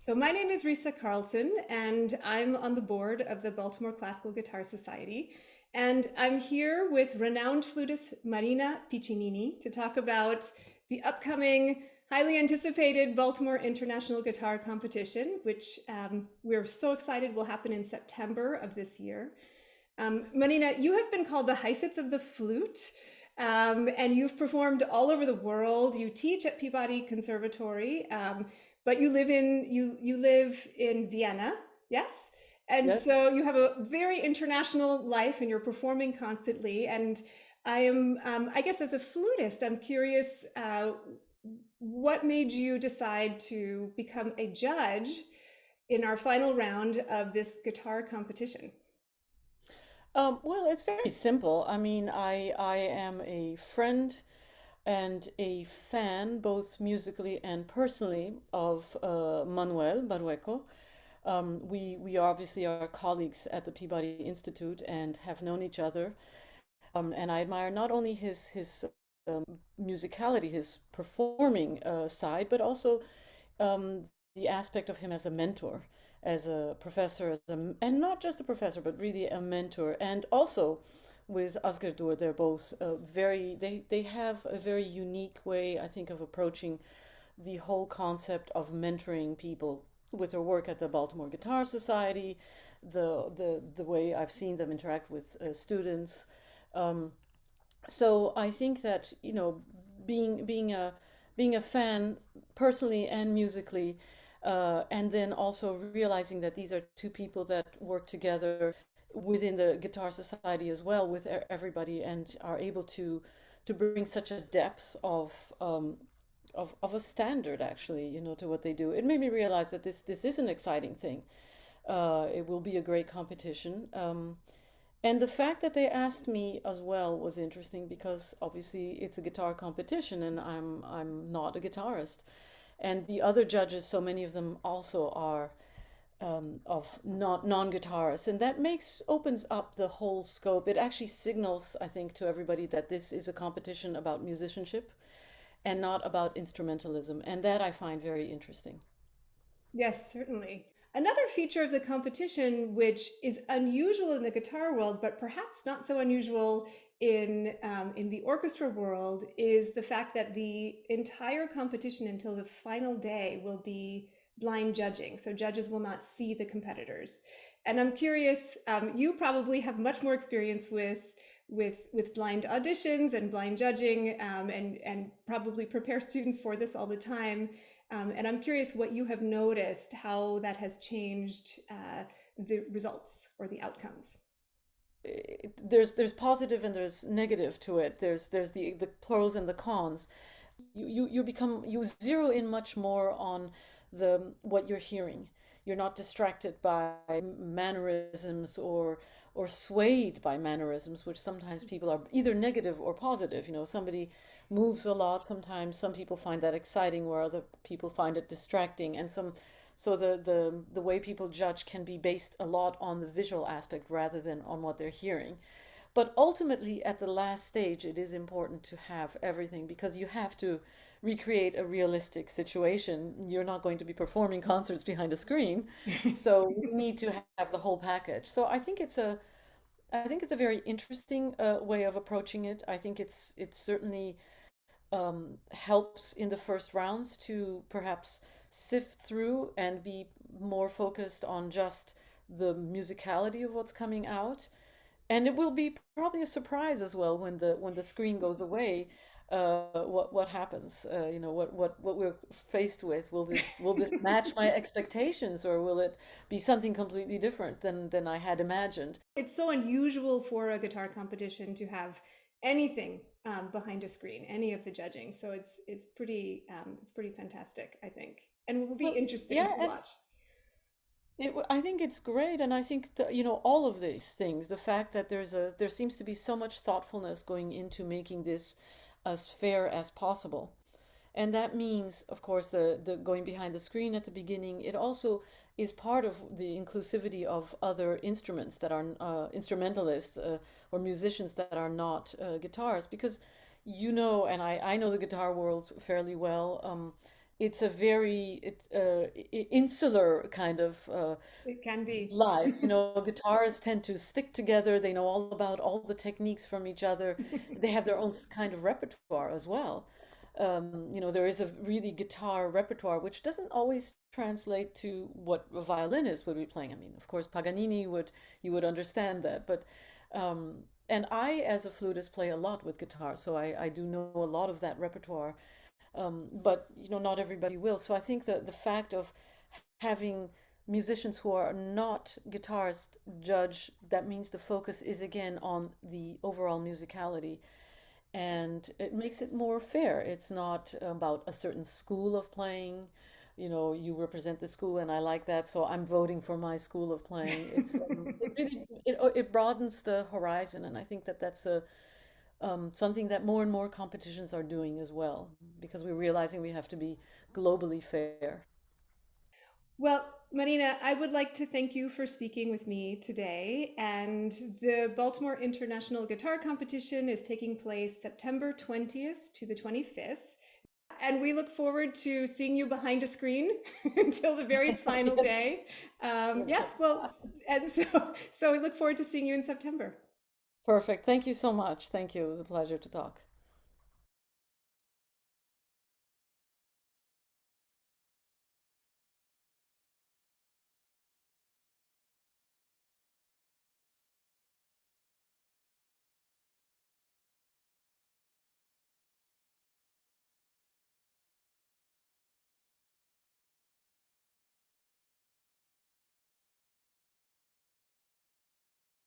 So my name is Risa Carlson, and I'm on the board of the Baltimore Classical Guitar Society. And I'm here with renowned flutist Marina Piccinini to talk about the upcoming, highly anticipated Baltimore International Guitar Competition, which we're so excited will happen in September of this year. Marina, you have been called the Heifetz of the flute, and you've performed all over the world. You teach at Peabody Conservatory, but you live in Vienna, yes? And Yes. so you have a very international life, and you're performing constantly. And I guess, as a flutist, I'm curious, what made you decide to become a judge in our final round of this guitar competition? Well, it's very simple. I mean, I am a friend and a fan, both musically and personally, of Manuel Barrueco. We obviously are colleagues at the Peabody Institute and have known each other. And I admire not only his musicality, his performing side, but also the aspect of him as a mentor, as a professor, and not just a professor, but really a mentor. And also with Asgerdur, they're both they have a very unique way, I think, of approaching the whole concept of mentoring people with their work at the Baltimore Guitar Society, the way I've seen them interact with students. Um, so I think that, being a fan personally and musically, and then also realizing that these are two people that work together within the Guitar Society as well with everybody, and are able to bring such a depth of a standard, actually, to what they do. It made me realize that this is an exciting thing. It will be a great competition. And the fact that they asked me as well was interesting, because obviously it's a guitar competition and I'm not a guitarist. And the other judges, so many of them also are of non-guitarists, and that makes opens up the whole scope. It actually signals, I think, to everybody that this is a competition about musicianship and not about instrumentalism, and that I find very interesting. Yes, certainly. Another feature of the competition, which is unusual in the guitar world, but perhaps not so unusual in the orchestra world, is the fact that the entire competition until the final day will be blind judging. So judges will not see the competitors. And I'm curious, you probably have much more experience with blind auditions and blind judging, and probably prepare students for this all the time. And I'm curious what you have noticed, how that has changed the results or the outcomes. There's positive and there's negative to it. There's the pros and the cons. You zero in much more on the what you're hearing. You're not distracted by mannerisms or swayed by mannerisms, which sometimes people are either negative or positive. Somebody moves a lot. Sometimes some people find that exciting, where other people find it distracting. And so the way people judge can be based a lot on the visual aspect rather than on what they're hearing. But ultimately, at the last stage, it is important to have everything, because you have to recreate a realistic situation. You're not going to be performing concerts behind a screen, so you need to have the whole package. So I think it's a very interesting way of approaching it. I think it certainly helps in the first rounds to perhaps sift through and be more focused on just the musicality of what's coming out. And it will be probably a surprise as well when the screen goes away. What happens? What we're faced with. Will this match my expectations, or will it be something completely different than I had imagined? It's so unusual for a guitar competition to have anything behind a screen, any of the judging. So it's pretty fantastic, I think, and it will be Well, interesting yeah, to and watch. I think it's great, and I think that, all of these things, the fact that there seems to be so much thoughtfulness going into making this as fair as possible. And that means, of course, the going behind the screen at the beginning. It also is part of the inclusivity of other instruments that are instrumentalists, or musicians that are not guitarists, because and I know the guitar world fairly well. it's a very insular kind of It can be. life. You know, guitarists tend to stick together. They know all about all the techniques from each other. They have their own kind of repertoire as well. You know, there is a really guitar repertoire, which doesn't always translate to what a violinist would be playing. I mean, of course, Paganini would, you would understand that, but and I, as a flutist, play a lot with guitar, so I do know a lot of that repertoire. But you know, not everybody will. So I think that the fact of having musicians who are not guitarists judge, that means the focus is again on the overall musicality, and it makes it more fair. It's not about a certain school of playing. You know, you represent the school and I like that, so I'm voting for my school of playing. It's it really it broadens the horizon, and I think that that's a something that more and more competitions are doing as well, because we're realizing we have to be globally fair. Well, Marina, I would like to thank you for speaking with me today. And the Baltimore International Guitar Competition is taking place September 20th to the 25th. And we look forward to seeing you behind a screen until the very final day. Yes, well, and so we look forward to seeing you in September. Perfect. Thank you so much. Thank you. It was a pleasure to talk.